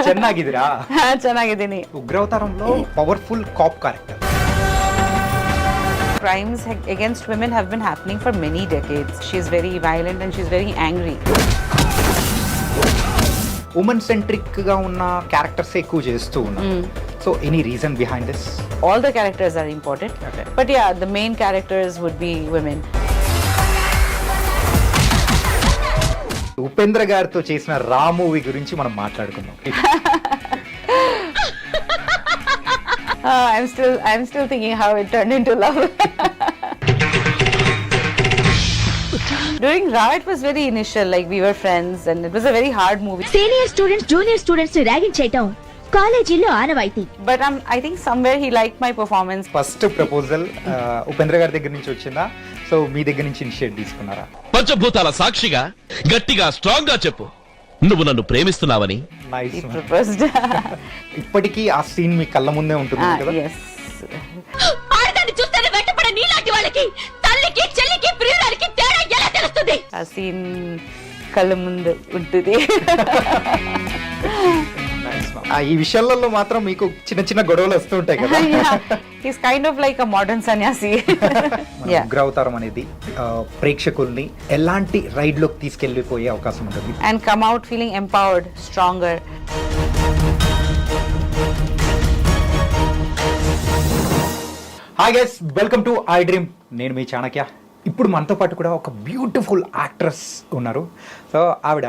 ಚೆನ್ನಾಗಿದ್ದೀರಾ? ಚೆನ್ನಾಗಿದ್ದೀನಿ. ಉಗ್ರಾವತಾರಂలో powerful COP character. Crimes against women have been happening for many decades. She's very violent and she's very angry. Women centric గా ఉన్న characters ఎక్కువ చేస్తూ ఉన్నారు. So any reason behind this? All the characters are important. Okay. But yeah, the main characters would be women. Upendra గారితో చేసిన రా movie గురించి మనం మాట్లాడుకుందాం. I'm still thinking how it turned into love. During Ra, it was very initial, like we were friends and it was a very hard movie. Senior students, junior students ని ragging చేయటం కాలేజీలో ఆనవాయితీ. But I think somewhere he liked my performance. First proposal Upendra గారి దగ్గర నుంచి వచ్చిందా? So మీ దగ్గర నుంచి ఇనిషియేట్ తీసుకున్నారా? పంచభూతాల సాక్షిగా గట్టిగా స్ట్రాంగ్ గా చెప్పు, నువ్వు నన్ను ప్రేమిస్తున్నావని. నైస్. He proposed. ఇప్పటికీ ఆ సీన్ మీ కళ్ళ ముందే ఉంటుంది కదా? Yes. ఆడదాన్ని చూస్తేనే వెంటపడే నీలాంటి వాళ్ళకి తల్లికి చెల్లికి ప్రియురాలికి తేడా ఎలా తెలుస్తుంది? ఆ సీన్ కళ్ళ ముందు ఉంటుంది. ఈ విషయాలలో మాత్రం మీకు చిన్న చిన్న గొడవలు వస్తూ ఉంటాయి కదా? He's kind of like a modern sannyasi. ఉగ్రావతారం అనేది ప్రేక్షకుల్ని ఎలాంటి రైడ్ లోకి తీసుకెళ్లిపోయే అవకాశం ఉంటుంది? And come out feeling empowered, stronger. Hi guys, welcome to iDream. నేను మీ చాణక్య. ఇప్పుడు మనతో పాటు కూడా ఒక బ్యూటిఫుల్ యాక్ట్రెస్ ఉన్నారు. సో ఆవిడ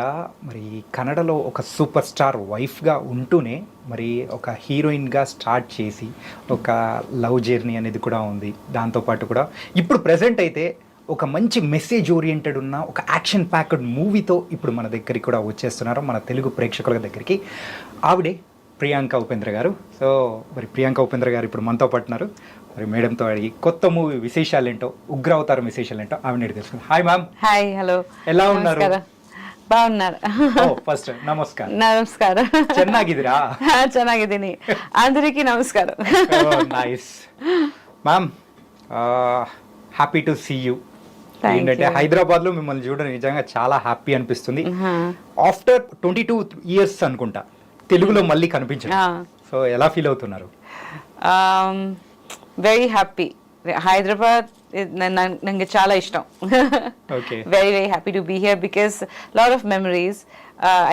మరి కన్నడలో ఒక సూపర్ స్టార్ వైఫ్గా ఉంటూనే మరి ఒక హీరోయిన్గా స్టార్ట్ చేసి ఒక లవ్ జర్నీ అనేది కూడా ఉంది. దాంతోపాటు కూడా ఇప్పుడు ప్రజెంట్ అయితే ఒక మంచి మెసేజ్ ఓరియంటెడ్ ఉన్న ఒక యాక్షన్ ప్యాక్డ్ మూవీతో ఇప్పుడు మన దగ్గరికి కూడా వచ్చేస్తున్నారు, మన తెలుగు ప్రేక్షకుల దగ్గరికి. ఆవిడే ప్రియాంక ఉపేంద్ర గారు. సో మరి ప్రియాంక ఉపేంద్ర గారు ఇప్పుడు మనతో పట్టున్నారు. మరి మేడంతో అడిగి కొత్త మూవీ విశేషాలు ఏంటో, ఉగ్రావతారం విశేషాలు ఏంటో ఆవిడ తెలుసుకుంది. Hi ma'am. హాయ్. హలో. ఎలా ఉన్నారు? బాగున్నారు. ఫస్ట్ నమస్కారం. నమస్కారం. ಚೆನ್ನಾಗಿದ್ದೀರಾ? ಚೆನ್ನಾಗಿದ್ದೀನಿ. అందరికీ నమస్కారం. Nice ma'am, happy to see you. ఏంటంటే హైదరాబాద్ లో మిమ్మల్ని చూడడం నిజంగా చాలా హ్యాపీ అనిపిస్తుంది. ఆఫ్టర్ 22 years అనుకుంటా తెలుగులో మళ్ళీ కనిపించారు. సో ఎలా ఫీల్ అవుతున్నారు? Very happy. Hyderabad nange chala ishtam. Okay. Very happy to be here because lot of memories.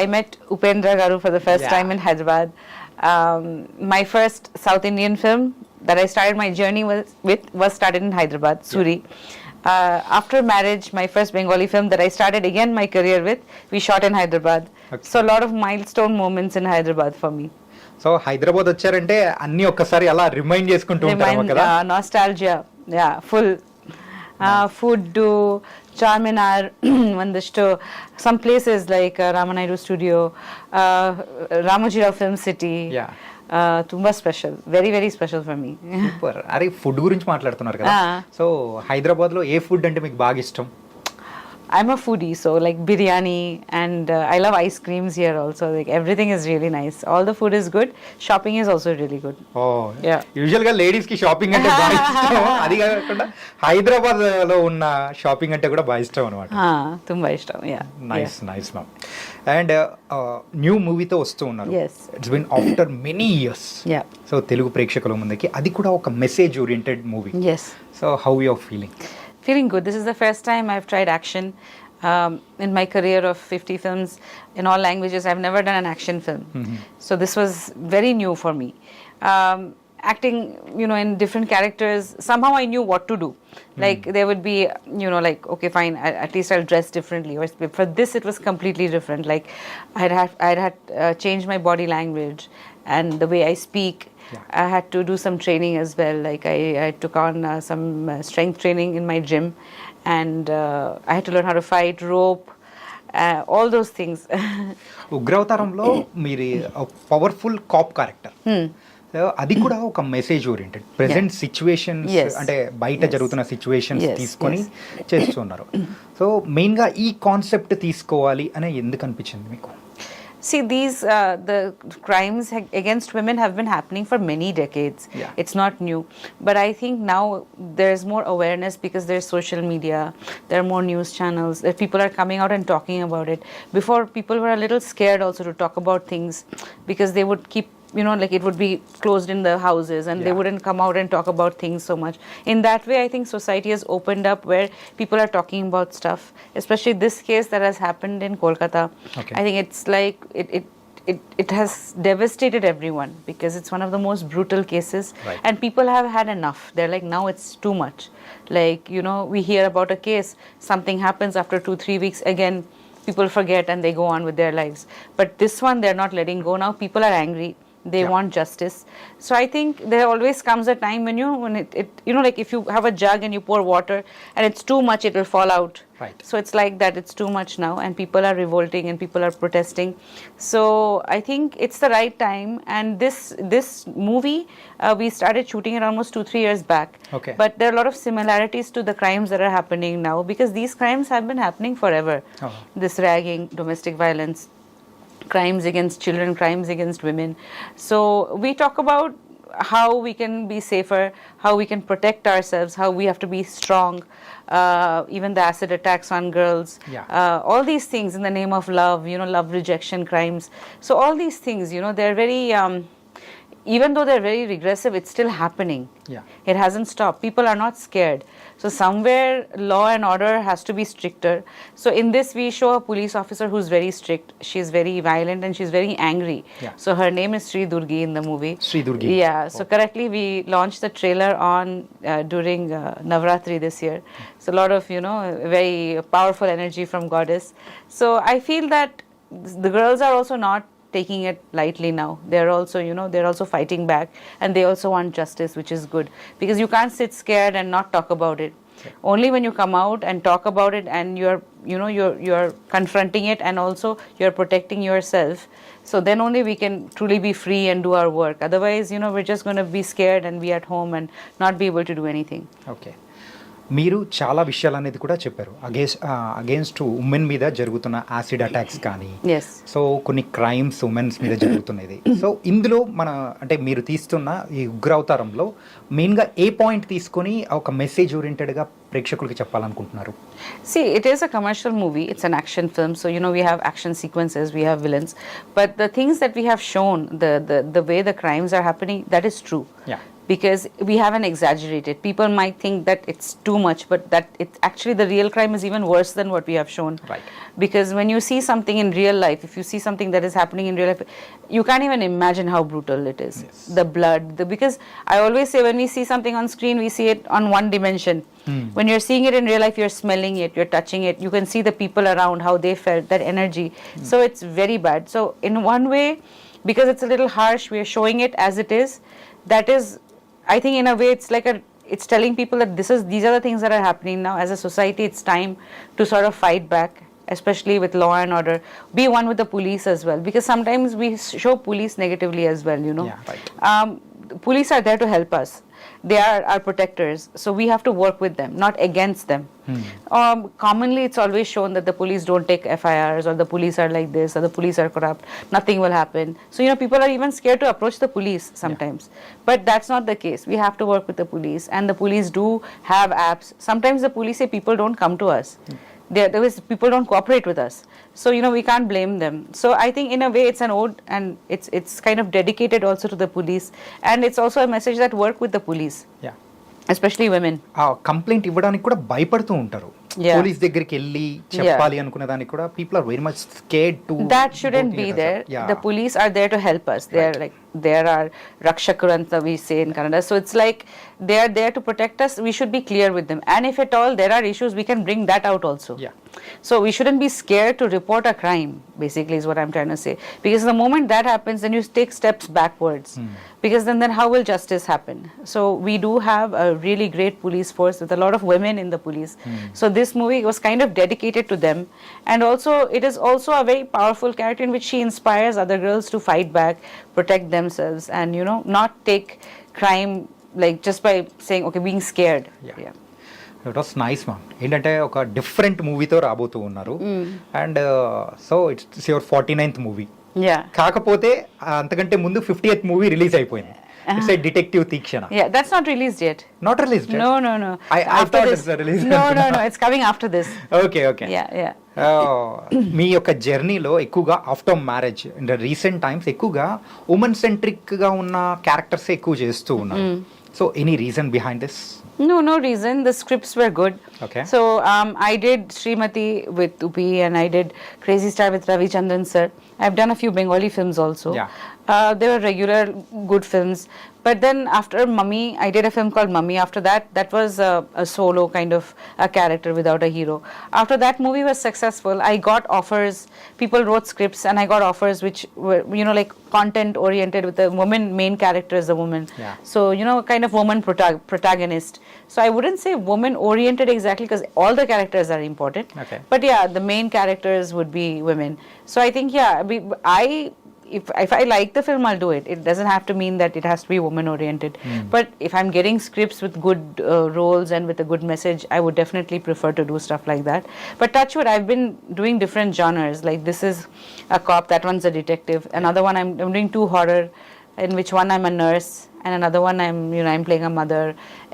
I met Upendra garu for the first time in Hyderabad. My first South Indian film that I started my journey was started in Hyderabad, Suri. After marriage, my first Bengali film that I started again my career with, we shot in Hyderabad. Okay. So a lot of milestone moments in Hyderabad for me. So Hyderabad వచ్చారంటే అన్ని ఒక్కసారి అలా remind చేసుకుంటూ ఉంటారు కదా? Nostalgia. Yeah, full. Food, Charminar, ಒಂದಷ್ಟು some places like Ramanaidu Studio, Ramojira Film City. Yeah. ತುಂಬಾ special, very special for me. Super. అరే ఫుడ్ గురించి మాట్లాడుతున్నారు కదా, సో హైదరాబాద్ లో ఏ ఫుడ్ అంటే మీకు బాగా ఇష్టం? I'm a foodie, so like biryani and I love ice creams here also. Like everything is really nice. All the food is good. Shopping is also really good. Oh, yeah. Usually గా ladies కి shopping అంటే బాగా ఇష్టం. అది కాకుండా హైదరాబాద్ లో ఉన్న shopping అంటే కూడా బాగా ఇష్టం అన్నమాట. ತುಂಬಾ ఇష్టం. Yeah. Nice ma'am. And new మూవీతో వస్తూ ఉన్నారు. It's been after many years. So Telugu ప్రేక్షకుల ముందుకి అది కూడా ఒక message oriented movie. So how you are feeling? Feeling good. This is the first time I've tried action in my career of 50 films in all languages. I've never done an action film. So this was very new for me. Acting, in different characters, somehow I knew what to do. Like there would be, like, okay, fine, at least I'll dress differently. Or for this, it was completely different. Like I'd had changed my body language and the way I speak. Yeah. I had to do some training as well. Like I took on some strength training in my gym, and I had to learn how to fight, rope, all those things. ఉగ్రవతారంలో మీరు powerful cap character. అది కూడా ఒక message oriented present situations, అంటే బయట జరుగుతున్న situations తీసుకొని చేస్తున్నారు. So మెయిన్గా ఈ కాన్సెప్ట్ తీసుకోవాలి అని ఎందుకు అనిపించింది మీకు? See, the crimes against women have been happening for many decades. Yeah. It's not new. But I think now there's more awareness because there's social media, there are more news channels, that people are coming out and talking about it. Before, people were a little scared also to talk about things because they would keep, like it would be closed in the houses and they Yeah. wouldn't come out and talk about things so much. In that way, I think society has opened up where people are talking about stuff, especially this case that has happened in Kolkata. Okay. I think it's like it has devastated everyone because it's one of the most brutal cases. Right. And people have had enough. They're like, now it's too much. Like, we hear about a case, something happens after 2-3 weeks, again, people forget and they go on with their lives. But this one, they're not letting go now. People are angry. They Yeah. want justice. So I think there always comes a time when like if you have a jug and you pour water and it's too much, it will fall out. Right. So it's like that. It's too much now, and people are revolting and people are protesting. So I think it's the right time. And this movie, we started shooting it almost 2-3 years back. Okay. But there are a lot of similarities to the crimes that are happening now because these crimes have been happening forever. Oh. This ragging, domestic violence, crimes against children, crimes against women. So we talk about how we can be safer, how we can protect ourselves, how we have to be strong, even the acid attacks on girls, Yeah. all these things in the name of love, love rejection crimes. So all these things, they're very, even though they're very regressive, it's still happening. Yeah. It hasn't stopped. People are not scared. So somewhere law and order has to be stricter. So in this, we show a police officer who's very strict. She's very violent and she's very angry. Yeah. So her name is Sri Durgi in the movie. Sri Durgi. Yeah. So correctly, we launched the trailer on during Navratri this year. So a lot of, very powerful energy from goddess. So I feel that the girls are also not taking it lightly now. They're also, they're also fighting back, and they also want justice, which is good because you can't sit scared and not talk about it. Yeah. Only when you come out and talk about it and you're confronting it and also you're protecting yourself. So then only we can truly be free and do our work. Otherwise, we're just going to be scared and be at home and not be able to do anything. Okay, మీరు చాలా విషయాలు అనేది కూడా చెప్పారు. Against women మీద జరుగుతున్న acid attacks కానీ, Yes. So కొన్ని క్రైమ్స్ ఉమెన్స్ మీద జరుగుతున్నది. సో ఇందులో అంటే మీరు తీస్తున్న ఈ ఉగ్రవతారంలో మెయిన్గా ఏ పాయింట్ తీసుకొని ఒక మెసేజ్ ఓరియంటెడ్గా ప్రేక్షకులకి చెప్పాలనుకుంటున్నారు? See, it is a commercial movie. It's an action film. So, we have action sequences, we have villains. But the things that we have shown, the way the crimes are happening, that is true. Yeah. Because we haven't exaggerated. People might think that it's too much, but that it's actually the real crime is even worse than what we have shown. Right. Because when you see something in real life, if you see something that is happening in real life, you can't even imagine how brutal it is. Yes. The blood, because I always say when we see something on screen, we see it on one dimension. When you're seeing it in real life, you're smelling it, you're touching it, you can see the people around, how they felt, that energy. So it's very bad. So in one way, because it's a little harsh, we are showing it as it is. That is, I think in a way it's telling people that these are the things that are happening now. As a society, it's time to sort of fight back, especially with law and order. Be one with the police as well, because sometimes we show police negatively as well, Yeah, right. Police are there to help us. They are our protectors, so we have to work with them, not against them. Commonly, it's always shown that the police don't take FIRs, or the police are like this, or the police are corrupt, nothing will happen. So, people are even scared to approach the police sometimes. But that's not the case. We have to work with the police, and the police do have apps. Sometimes the police say people don't come to us. People don't cooperate with us. So, we can't blame them. So, I think in a way it's an ode, and it's kind of dedicated also to the police. And it's also a message that work with the police, Yeah. especially women. ఆ complaint ఇవ్వడానికి కూడా భయపడుతూ ఉంటారు. Yeah. Police దగ్గరికి వెళ్ళి చెప్పాలి అనుకునే దానికి కూడా people are very much scared to. That shouldn't be there. The police are there to help us. There are Rakshakuranta, we say in Kannada. So it's like they are there to protect us. We should be clear with them. And if at all there are issues, we can bring that out also. Yeah. So we shouldn't be scared to report a crime, basically is what I'm trying to say. Because the moment that happens, then you take steps backwards. Because then how will justice happen? So we do have a really great police force with a lot of women in the police. So this movie was kind of dedicated to them. And also, it is also a very powerful character in which she inspires other girls to fight back, protect themselves, and, not take crime like just by saying, okay, being scared. Yeah. It was nice ma'am. ఏంటంటే ఒక different మూవీతో రాబోతూ ఉన్నారు. And so it's your 49th movie. Yeah. కాకపోతే అంతకంటే ముందు 50th movie release అయిపోయింది. It's a detective Theekshana. Yeah, that's not released yet. Not released yet? No. I After thought this. it's released. No, it's coming after this. Okay. Yeah. మీ యొక్క జర్నీలో ఎక్కువగా after marriage అంటే recent times ఎక్కువగా women centric గా ఉన్న characters ఎక్కువ చేస్తూ ఉన్నారు. So any reason behind this? No reason. The scripts were good. Okay. So I did Srimati with Upi and I did Crazy Star with Ravi Chandran sir. I've done a few Bengali films also. Yeah. They were regular good films. But then after Mummy, I did a film called Mummy. After that was a solo kind of a character without a hero. After that movie was successful, I got offers. People wrote scripts and I got offers which were, like content oriented with the woman main character as a woman. Yeah. So, kind of woman protagonist. So I wouldn't say woman oriented exactly because all the characters are important. Okay. But yeah, the main characters would be women. So I think, if I like the film, I'll do it. It doesn't have to mean that it has to be woman oriented. But if I'm getting scripts with good roles and with a good message, I would definitely prefer to do stuff like that. But touch wood, I've been doing different genres. Like this is a cop, that one's a detective. Another one I'm doing 2 horror, in which one I'm a nurse, and another one I'm playing a mother.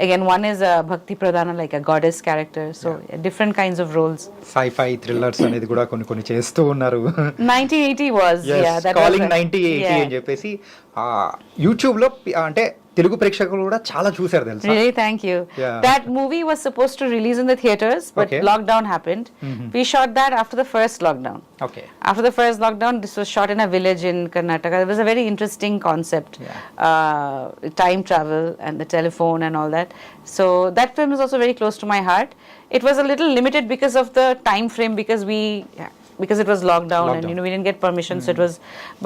Again, one is a Bhakti Pradhana, like a goddess character. So different kinds of roles. Sci-fi thrillers అనేది కూడా కొన్ని చేస్తూ ఉన్నారు. 1980 was, that calling was 1980 అని చెప్పేసి YouTube లో అంటే తెలుగు ప్రేక్షకులు కూడా చాలా చూశారు తెలుసా. Really, thank you. Yeah. That movie was supposed to release in the theaters, but Okay. lockdown happened. We shot that after the first lockdown. Okay. After the first lockdown, this was shot in a village in Karnataka. It was a very interesting concept, time travel and the telephone and all that. So that film is also very close to my heart. It was a little limited because of the time frame, because it was lockdown and we didn't get permission, so it was.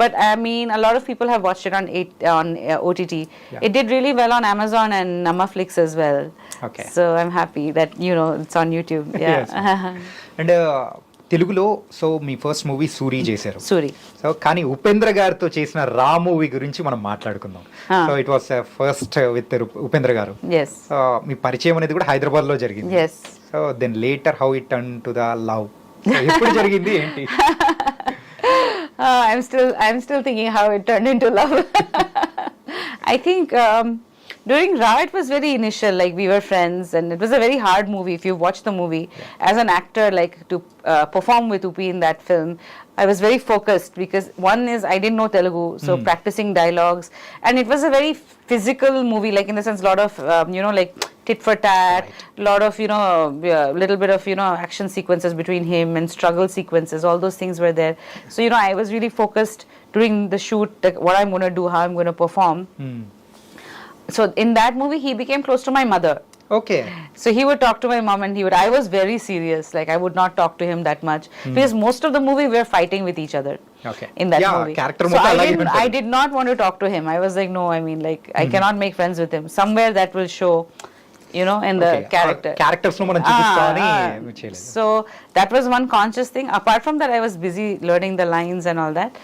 But I mean, a lot of people have watched it on OTT. It did really well on Amazon and Namaflix as well. Okay. So I'm happy that it's on YouTube. Yeah. And తెలుగులో so మీ first movie Suri చేశారు. Suri. So కానీ ఉపేంద్ర గారితో చేసిన రా movie గురించి మనం మాట్లాడుకుందాం. So it was first with Upendra గారు. Yes. సో మీ పరిచయం అనేది కూడా హైదరాబాద్ లో జరిగింది. Yes. So then later how it turn to the love. ఎప్పుడు జరిగింది ఏంటి? I'm still thinking how it turned into love. I think during Ra, it was very initial, like we were friends, and it was a very hard movie. If you watch the movie, as an actor, like to perform with Upi in that film, I was very focused because one is I didn't know Telugu, so practicing dialogues, and it was a very physical movie, like in the sense, lot of like tit for tat, lot of little bit of action sequences between him and struggle sequences. All those things were there. So I was really focused during the shoot, like what I'm going to do, how I'm going to perform. So in that movie, he became close to my mother. Okay. So he would talk to my mom and I was very serious. Like I would not talk to him that much because most of the movie we were fighting with each other. Okay. In that Yeah, movie. character So మొత్తం అలాగే ఉంటుంది. I did not want to talk to him. I was like, no, I mean, like I cannot make friends with him. Somewhere that will show, in the character. Characters లో మనం చూపిస్తామని చేయలేదు. So that was one conscious thing. Apart from that, I was busy learning the lines and all that.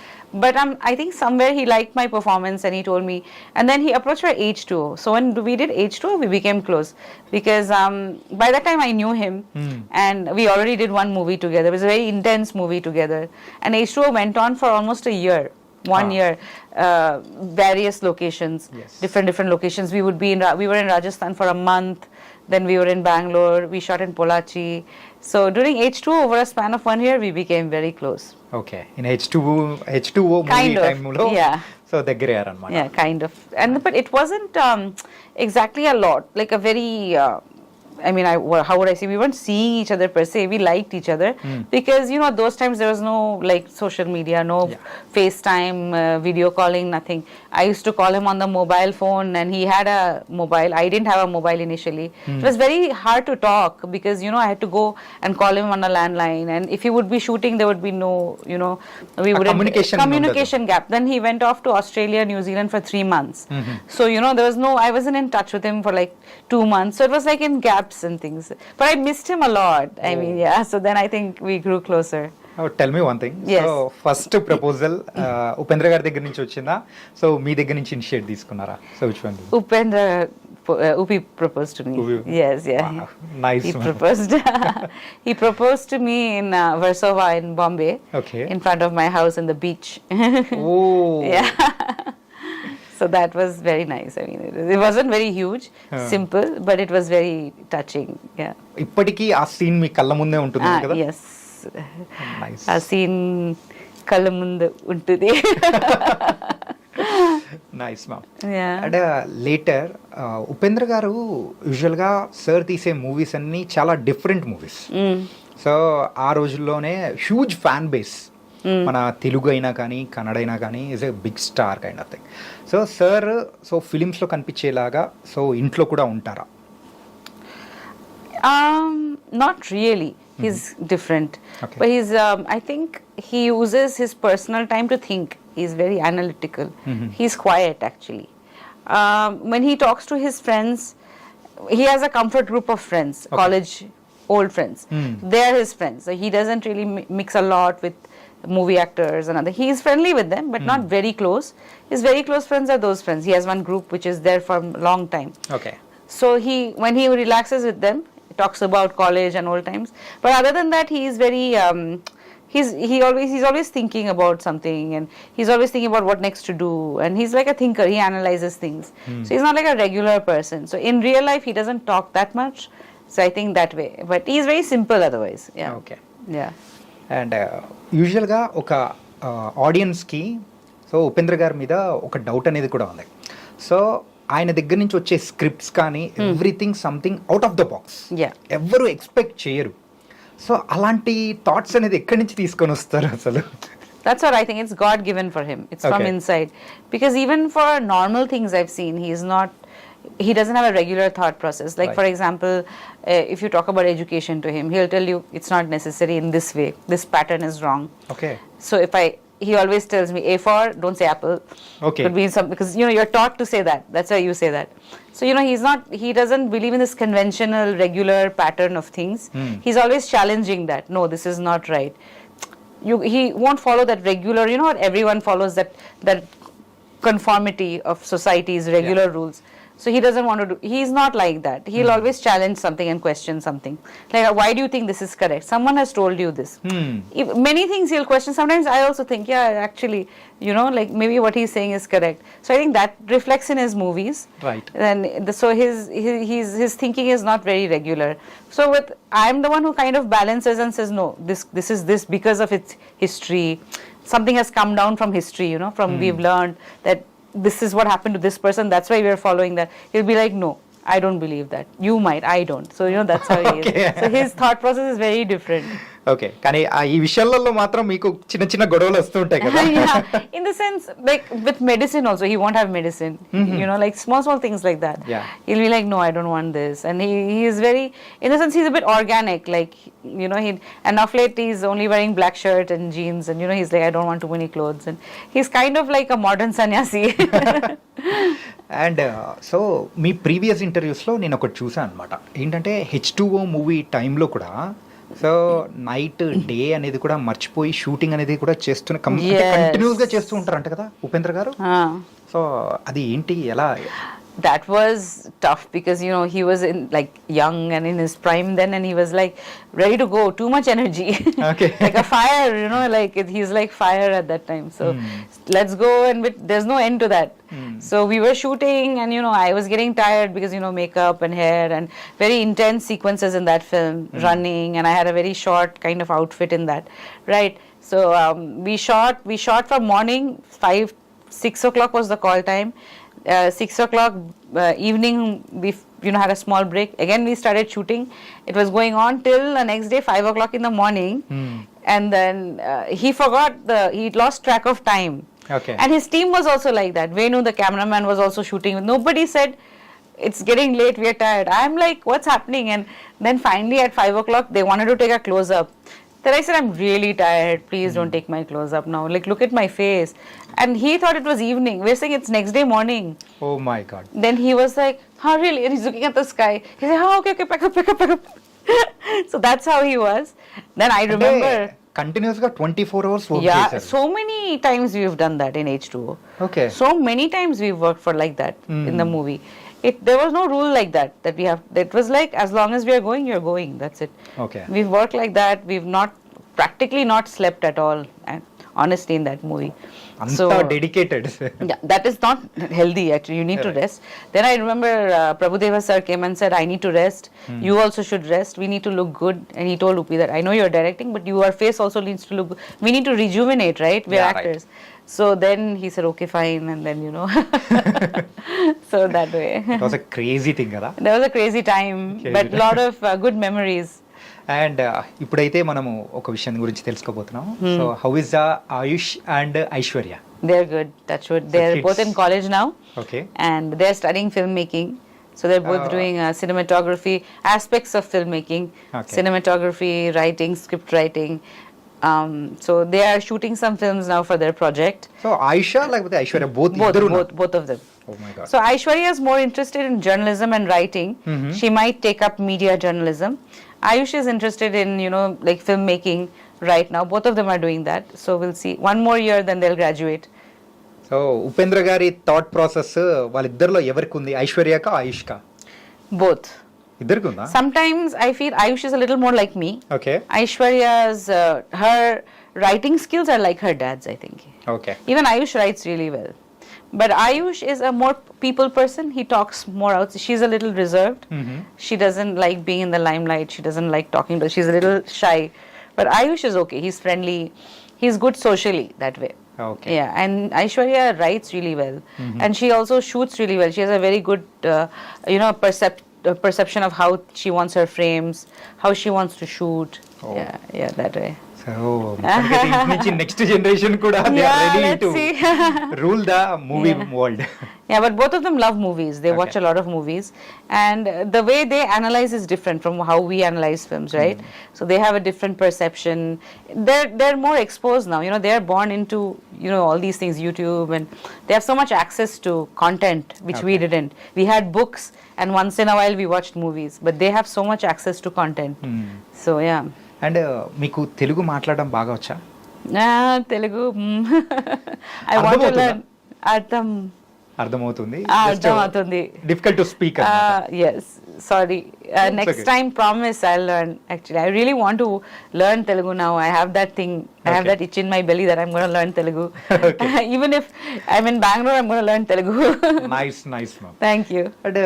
But I think somewhere he liked my performance and he told me. And then he approached for H2O. So when we did H2O, we became close. Because by that time I knew him. And we already did one movie together. It was a very intense movie together. And H2O went on for almost a year. 1 year. Various locations. Yes. Different locations. We were in Rajasthan for a month. Then we were in Bangalore. We shot in Pollachi. So during H2O, over a span of 1 year, we became very close. Okay. In H2O movie Kind of, టైంలో yeah. So దగ్గరే అన్నమాట. Yeah, kind of. But it wasn't exactly a lot. Like a very how would I say? We weren't seeing each other per se. We liked each other because at those times there was no like social media, no FaceTime, video calling, nothing. I used to call him on the mobile phone, and he had a mobile. I didn't have a mobile initially. It was very hard to talk because I had to go and call him on a landline, and if he would be shooting, there would be no we wouldn't communication gap. Then he went off to Australia, New Zealand for 3 months. So there was no. I wasn't in touch with him for like 2 months. So it was like in gaps and things, but I missed him a lot. I mean, so then I think we grew closer. Tell me one thing. Yes. So first proposal Upendra గారి దగ్గర నుంచి వచ్చిందా, so మీ దగ్గర నుంచి initiate తీసుకున్నారా? So which one? Upendra Upi proposed to me. Upi. Yes, yeah. Wow. Nice, He man. proposed. He proposed to me in Warsaw in Bombay. Okay. In front of my house in the beach. Oh. Yeah. So that was very nice. I mean, it wasn't very huge, simple, but it was very touching. Yeah. ఇప్పటికీ ఆ scene మీ కళ్ళ ముందే ఉంటుంది కదా? Yes. Nice. ఆ scene కళ్ళ ముందు ఉంటుంది. Nice ma'am. Yeah. And later Upendra గారు యూజువల్గా సార్ తీసే మూవీస్ అన్నీ చాలా డిఫరెంట్ మూవీస్. సో ఆ రోజుల్లోనే హ్యూజ్ ఫ్యాన్ బేస్ మన తెలుగు అయినా కానీ కన్నడ అయినా కానీ is a big star kind of thing. So sir ఫిలిమ్స్లో కనిపించేలాగా సో ఇంట్లో కూడా ఉంటారా? Not really. He's different. Okay. But he's, I think he uses his personal time to think. He's very analytical. He's quiet actually. When he talks to his friends, he has a comfort group of friends, college old friends. They are his friends. So he doesn't really mix a lot with movie actors and other. He is friendly with them, but not very close. His very close friends are those friends. He has one group which is there for a long time. Okay. So when he relaxes with them, he talks about college and old times. But other than that, he is very he's always thinking about something, and he's always thinking about what next to do. And he's like a thinker. He analyzes things. So he's not like a regular person. So in real life, he doesn't talk that much. So I think that way. But he's very simple otherwise. Yeah. Okay. Yeah. And యూజువల్గా ఒక ఆడియన్స్కి so Upendra గారి మీద ఒక doubt అనేది కూడా ఉంది. So ఆయన దగ్గర నుంచి వచ్చే స్క్రిప్ట్స్ కానీ everything something out of the box, Yeah. ఎవ్వరు ఎక్స్పెక్ట్ చేయరు. సో అలాంటి థాట్స్ అనేది ఎక్కడి నుంచి తీసుకొని వస్తారు అసలు? That's what I think. It's God given for him. It's from Okay. inside. Because even for normal things I've seen, he doesn't have a regular thought process. Like, Right. for example, if you talk about education to him, he'll tell you it's not necessary in this way. This pattern is wrong. Okay. So he always tells me, A for, don't say apple. Okay. Could be because, you're taught to say that. That's why you say that. So, he doesn't believe in this conventional, regular pattern of things. He's always challenging that. No, this is not right. He won't follow that regular, what everyone follows, that conformity of society's regular rules. So he doesn't want to do, he's not like that. He'll always challenge something and question something. Like, why do you think this is correct? Someone has told you this. Many things he'll question. Sometimes I also think, yeah, actually, like maybe what he's saying is correct. So I think that reflects in his movies. Right. And so his thinking is not very regular. So I'm the one who kind of balances and says, no, this is this because of its history. Something has come down from history, we've learned that this is what happened to this person, that's why we are following that. He'll be like, no, I don't believe that. You might, I don't. So, that's how he Okay. is. So his thought process is very different. Okay. కానీ ఈ విషయాలలో మాత్రం మీకు చిన్న చిన్న గొడవలు వస్తూ ఉంటాయి కదా? Yeah. In the sense, like with medicine also, he won't have medicine. Like small things like that. Yeah. He'll be like, no, I don't want this. And he is very, in the sense, he's a bit organic. Like, and of late he's only wearing black shirt and jeans. And, he's like, I don't want too many clothes. And he's kind of like a modern sannyasi. And so మీ previous ఇంటర్వ్యూస్లో నేను ఒకటి చూసాను అనమాట. ఏంటంటే H2O movie టైంలో కూడా so night day అనేది కూడా మర్చిపోయి షూటింగ్ అనేది కూడా కంటిన్యూస్గా చేస్తూ ఉంటారంట కదా ఉపేంద్ర గారు? సో అది ఏంటి, ఎలా? That was tough because he was young and in his prime then, and he was like ready to go, too much energy. Okay. Like a fire, he's like fire at that time. So let's go, and there's no end to that. So we were shooting, and I was getting tired because makeup and hair and very intense sequences in that film, running, and I had a very short kind of outfit in that, right? So we shot from morning 6 o'clock was the call time. 6 o'clock evening, we had a small break. Again, we started shooting. It was going on till the next day, 5 o'clock in the morning. And then he lost track of time. Okay. And his team was also like that. Venu, the cameraman, was also shooting. Nobody said, it's getting late, we are tired. I'm like, what's happening? And then finally at 5 o'clock, they wanted to take a close-up. Then I said, I'm really tired. Please don't take my clothes up now. Like, look at my face. And he thought it was evening. We're saying it's next day morning. Oh my God. Then he was like, huh, really? And he's looking at the sky. He said, oh, okay, pack up. So that's how he was. Then I remember. Continuous గా 24 hours work Yeah, చేశారు. so many times we've done that in H2O. Okay. So many times we've worked for like that in the movie. There was no rule like that we have. It was like, as long as we are going, you're going. That's it. Okay. We've worked like that. We've practically not slept at all. And honestly, in that movie. అంతా dedicated. Yeah, that is not healthy actually. You need to rest. Then I remember Prabhudeva sir came and said, I need to rest. You also should rest. We need to look good. And he told Upi that, I know you're directing, but your face also needs to look good. We need to rejuvenate, right? We're Yeah, actors. So then he said, okay, fine. And then, so that way. It was a crazy thing కదా. That was a crazy time, but lot of good memories. And ఇప్పుడైతే మనము ఒక విషయం గురించి తెలుసుకోబోతున్నాం. So how is the Ayush and Aishwarya? They're good. That's what. They're kids. both in college now. Okay. And they're studying filmmaking. So they're both doing cinematography, aspects of filmmaking, Okay. cinematography, writing, script writing. So they are shooting some films now for their project. So Ayusha లేకపోతే Aishwarya both Both of them. Oh my god. So Aishwarya is more interested in journalism and writing. She might take up media journalism. Ayush is interested in, like filmmaking right now. Both of them are doing that. So we'll see. One more year, then they'll graduate. So Upendra గారి thought process వాళ్ళిద్దరిలో ఎవరికి ఉంది, ఐశ్వర్యకా ఆయుష్కా? Both. ఇద్దరికి ఉందా? Sometimes I feel Ayush is a little more like me. Okay. Aishwarya's, her writing skills are like her dad's, I think. Okay. Even Ayush writes really well. But Ayush is a more people person. He talks more out. She's a little reserved. She doesn't like being in the limelight. She doesn't like talking to. She's a little shy. But Ayush is okay. He's friendly. He's good socially that way. Okay. Yeah, and Aishwarya writes really well, and she also shoots really well. She has a very good, perception of how she wants her frames, how she wants to shoot. Oh. Yeah, that way. So నుంచి next generation కూడా they are ready let's to see. Rule the movie world. Yeah, but both of them love movies. They watch Okay. a lot of movies, and the way they analyze is different from how we analyze films, right? So they have a different perception. They're more exposed now. They are born into all these things, YouTube, and they have so much access to content which we Okay. didn't. We had books, and once in a while we watched movies, but they have so much access to content. So yeah. And మీకు తెలుగు మాట్లాడడం బాగా వచ్చా? Telugu. I want to learn. అర్థమవుతుంది. అర్థమవుతుంది. Difficult to speak. Yes, sorry. Next okay. time, promise I'll learn. Actually, I really want to learn Telugu now. I have that thing. I have Okay. that itch in my belly that I'm going to learn Telugu. Okay. Even if I'm in Bangalore, I'm going to learn Telugu. Nice ma'am. Thank you. And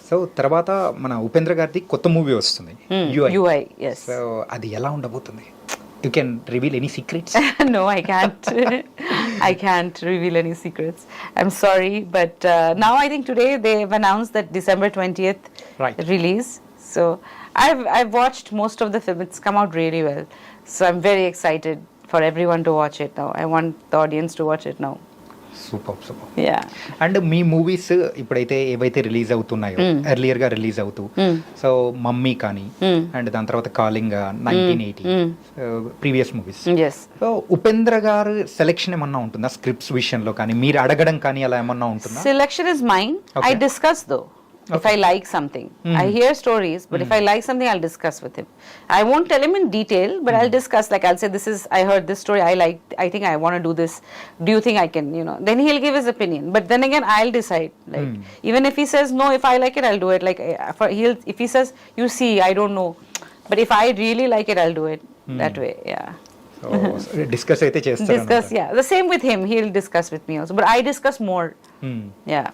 so తర్వాత మన ఉపేంద్ర గారిది కొత్త movie వస్తుంది, UI, yes. So అది ఎలా ఉండబోతుంది? You can reveal any secrets? No, I can't. I can't reveal any secrets. I'm sorry, but now I think today they've announced that December 20th Right. release. So I've watched most of the film. It's come out really well. So I'm very excited for everyone to watch it now. I want the audience to watch it now. Super. Yeah. And me movies ఇప్పుడైతే ఏవైతే release అవుతున్నాయో earlier గా release అవుతూ, so mummy కానీ and దాని తర్వాత calling 1980 previous movies. Yes. So Upendra గారు selection ఏమన్నా ఉంటుందా స్క్రిప్ట్స్ విషయంలో కానీ, మీరు అడగడం కానీ అలా ఏమన్నా ఉంటుందా? Selection is mine. Okay. I discuss though. If I like something, I hear stories, but if I like something, I'll discuss with him. I won't tell him in detail, but I'll discuss. Like I'll say, I heard this story. I think I want to do this. Do you think I can? Then he'll give his opinion. But then again, I'll decide. Like even if he says no, if I like it, I'll do it. Like if he says, you see, I don't know, but if I really like it, I'll do it. That way, yeah. Discuss అయితే చేస్తారు. Discuss, yeah. The same with him. He'll discuss with me also, but I discuss more. Yeah.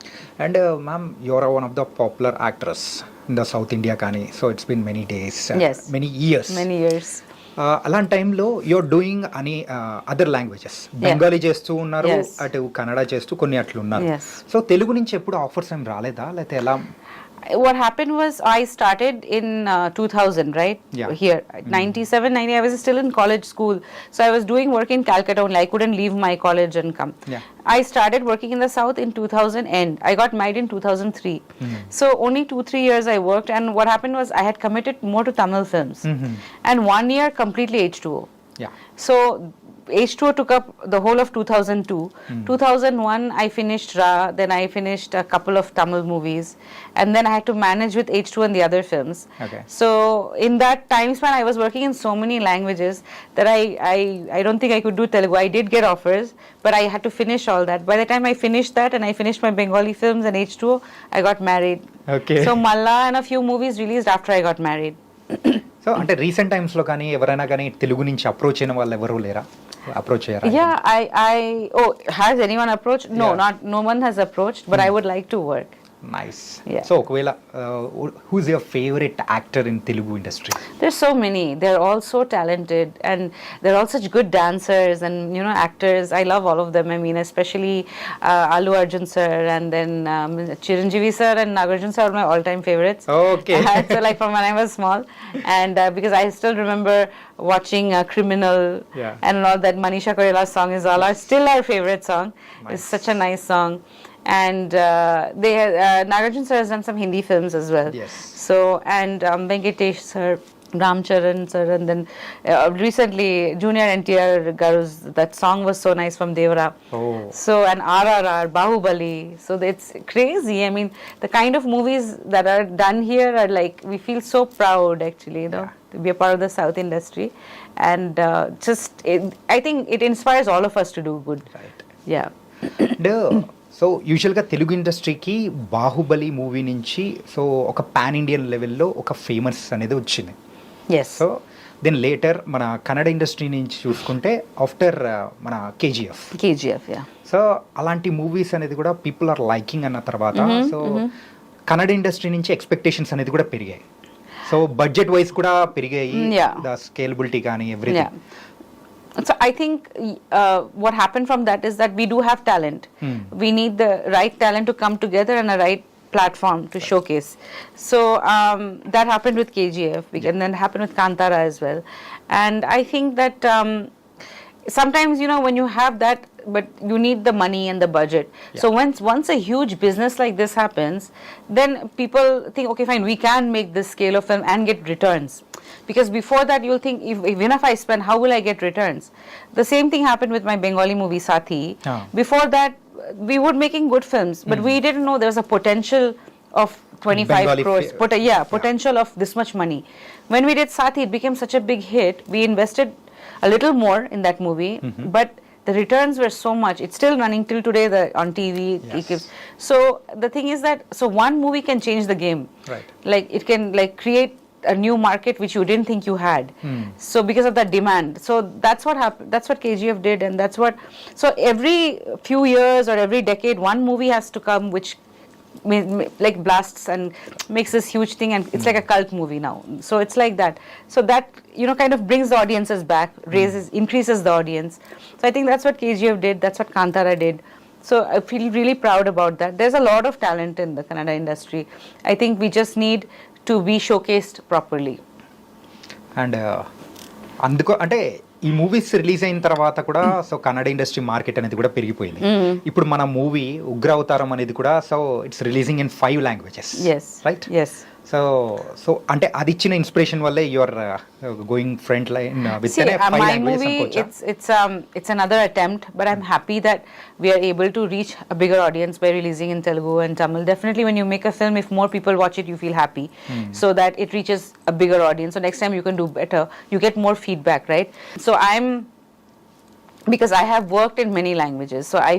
And ma'am, you are one of the popular actress in the South India కానీ, so it's been many days, Yes. Many years. Many years. అలాంటి టైంలో you are doing అని other languages, Bengali చేస్తూ ఉన్నారు, Yes. అటు కన్నడ చేస్తూ కొన్ని అట్లున్నారు. Yes. So Telugu నుంచి ఎప్పుడు ఆఫర్స్ ఏం రాలేదా, లేకపోతే ఎలా? What happened was I started in 2000, right? Yeah. Here, 97, 90, I was still in college school. So I was doing work in Calcutta only. I couldn't leave my college and come. Yeah. I started working in the South in 2000 end. I got married in 2003. So only 2-3 years I worked, and what happened was I had committed more to Tamil films. And 1 year completely H2O. Yeah. So H2O took up the whole of 2002. 2001, I finished Ra, then I finished a couple of Tamil movies, and then I had to manage with H2O and the other films. Okay. So in that time span, I was working in so many languages that I don't think I could do Telugu. I did get offers, but I had to finish all that. By the time I finished that and I finished my Bengali films and H2O, I got married. Okay. So Malla and a few movies released after I got married. So అంటే recent టైమ్స్లో కానీ ఎవరైనా కానీ తెలుగు నుంచి approach అయిన వాళ్ళు ఎవరు లేరా అప్రోచ్ అయ్యారా Yeah, has anyone approached? No, Yeah. no one has approached, but I would like to work. Nice Yeah. So ఒకవేళ who's your favourite actor in Telugu industry There's so many. They're all so talented, and they're all such good dancers and actors. I love all of them. I mean, especially Allu Arjun sir, and then Chiranjeevi sir and Nagarjun sir are my all-time favorites. Okay. So like from when I was small, and because I still remember watching Criminal, Yeah. and all that Manisha Koirala's song is still our favorite song. Nice. It's such a nice song. And Nagarjun sir has done some Hindi films as well. Yes. So, and Venkatesh sir, Ramcharan sir, and then recently Junior NTR Garu's, that song was so nice from Devara. Oh. So, and RRR, Bahubali. So it's crazy. I mean, the kind of movies that are done here are like, we feel so proud actually, to be a part of the South industry. And I think it inspires all of us to do good. Right Yeah. And so యూజువల్గా తెలుగు ఇండస్ట్రీకి Baahubali movie నుంచి so ఒక pan Indian లెవెల్లో ఒక famous అనేది వచ్చింది Yes. So then later మన Kannada industry నుంచి చూసుకుంటే ఆఫ్టర్ మన కేజీఎఫ్ KGF, yeah. సో అలాంటి మూవీస్ అనేది కూడా పీపుల్ ఆర్ లైకింగ్ అన్న తర్వాత సో కన్నడ ఇండస్ట్రీ నుంచి ఎక్స్పెక్టేషన్స్ అనేది కూడా పెరిగాయి సో బడ్జెట్ వైజ్ కూడా పెరిగాయి Yeah. ద స్కేలబిలిటీ కానీ everything So I think what happened from that is that we do have talent. We need the right talent to come together and a right platform to showcase. So that happened with KGF, and then happened with Kantara as well. And I think that sometimes when you have that, but you need the money and the budget. So once a huge business like this happens, then people think, okay, fine, we can make this scale of film and get returns. Because before that, you'll think, even if I spend, how will I get returns? The same thing happened with my Bengali movie Sathi. Before that, we were making good films, but we didn't know there was a potential of 25 Bengali crores. Potential of this much money. When we did Sathi, it became such a big hit. We invested a little more in that movie, but the returns were so much. It's still running till today on TV. Yes. So the thing is that one movie can change the game. Right. Like it can create a new market which you didn't think you had. So because of that demand. So that's what happened. That's what KGF did, and that's what. So every few years or every decade, one movie has to come which like blasts and makes this huge thing, and it's like a cult movie now. So it's like that. So that kind of brings the audiences back, increases the audience. So I think that's what KGF did. That's what Kantara did. So I feel really proud about that. There's a lot of talent in the Kannada industry. I think we just need to be showcased properly. And అందుకో అంటే ఈ movies release అయిన తర్వాత కూడా so Kannada industry market అనేది కూడా పెరిగిపోయింది ఇప్పుడు మన మూవీ ఉగ్ర అవతారం అనేది కూడా so it's releasing in 5 languages Yes. Right Yes. So అంటే అది ఇచ్చిన ఇన్స్పిరేషన్ వల్లే your going front line with See, 5 my languages movie, అనుకోవచ్చా it's another attempt, but I'm happy that we are able to reach a bigger audience by releasing in Telugu and Tamil. Definitely, when you make a film, if more people watch it, you feel happy, so that it reaches a bigger audience. So next time you can do better. You get more feedback, right? So because I have worked in many languages, so I